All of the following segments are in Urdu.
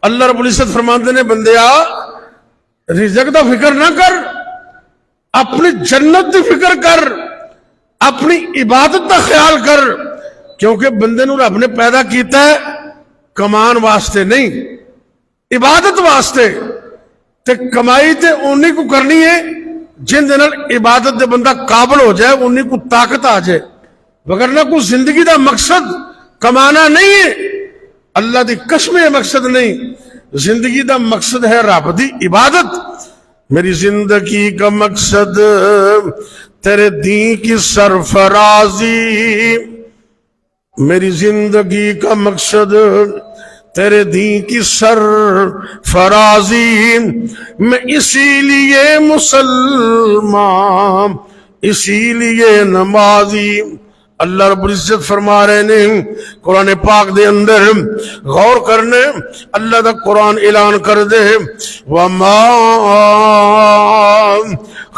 اللہ رب العزت فرماتے نے بندیا رزق دا فکر نہ کر، اپنی جنت دی فکر کر، اپنی عبادت دا خیال کر، کیونکہ بندے نو رب نے پیدا کیتا ہے کمان واسطے نہیں، عبادت واسطے۔ تے کمائی تے اونی کو کرنی ہے جن دے نال عبادت دے بندہ قابل ہو جائے، اونی کو طاقت آ جائے، وگرنہ کوئی زندگی دا مقصد کمانا نہیں ہے، اللہ دی قسم مقصد نہیں، زندگی دا مقصد ہے رب دی عبادت۔ میری زندگی کا مقصد تیرے دین کی سرفرازی، میری زندگی کا مقصد تیرے دین کی سرفرازی، میں اسی لیے مسلمان، اسی لیے نمازی۔ اللہ رب العزت فرما رہے ہیں قرآن پاک دے اندر، غور کرنے اللہ دا قرآن اعلان کر دے، وَمَا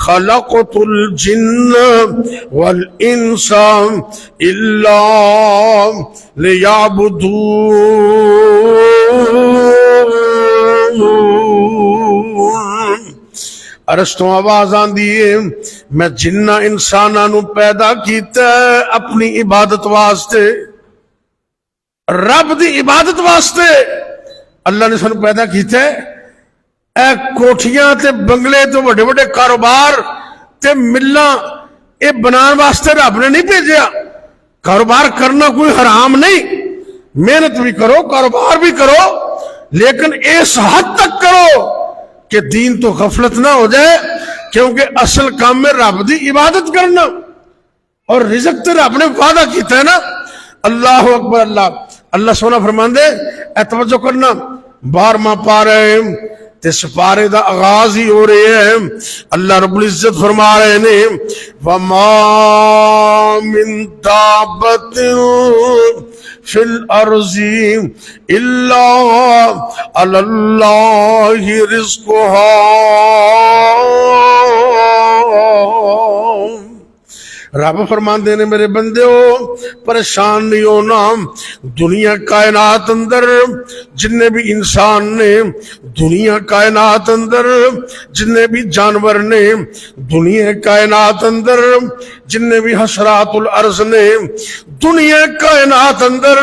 خَلَقْتُ الْجِنَّ وَالْإِنسَ إِلَّا لِيَعْبُدُونِ۔ ارسطو آواز آن دیئے میں جنہ انسانانو پیدا کیتا ہے اپنی عبادت واسطے، رب دی عبادت واسطے اللہ نے سانو پیدا کیتا ہے۔ اے کوٹھیاں تے بنگلے تے بڑے بڑے کاروبار تے ملاں اے بنان واسطے رب نے نہیں بھیجیا۔ کاروبار کرنا کوئی حرام نہیں، محنت بھی کرو، کاروبار بھی کرو، لیکن اس حد تک کرو کہ دین تو غفلت نہ ہو جائے، کیونکہ اصل کام میں رب دی عبادت کرنا، اور رزق تے رب نے وعدہ کیتا ہے نا۔ اللہ اکبر، اللہ سونا فرمان دے، اے توجہ کرنا، 12واں پارہ تے سپارے دا آغاز ہی ہو رہے ہیں۔ اللہ رب العزت فرما رہے ہیں وَمَا مِن دَابَّةٍ فِي الْأَرْضِ إِلَّا عَلَى اللَّهِ رِزْقُهَا۔ رب فرمان دینے میرے بندے ہو پریشان نہیں ہونا، دنیا کائنات اندر جننے بھی انسان نے، دنیا کائنات اندر جننے بھی جانور نے، دنیا کائنات اندر جننے بھی حشرات الارض نے، دنیا کائنات اندر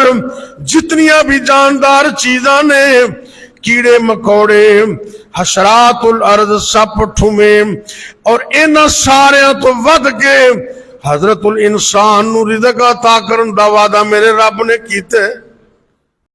جتنیاں بھی جاندار چیزاں نے، کیڑے مکوڑے، حشرات الارض، سپ ٹھومے، اور انہاں سارے تو ود کے حضرت الانسان نو رزق عطا کرن دا وعدہ میرے رب نے کیتے۔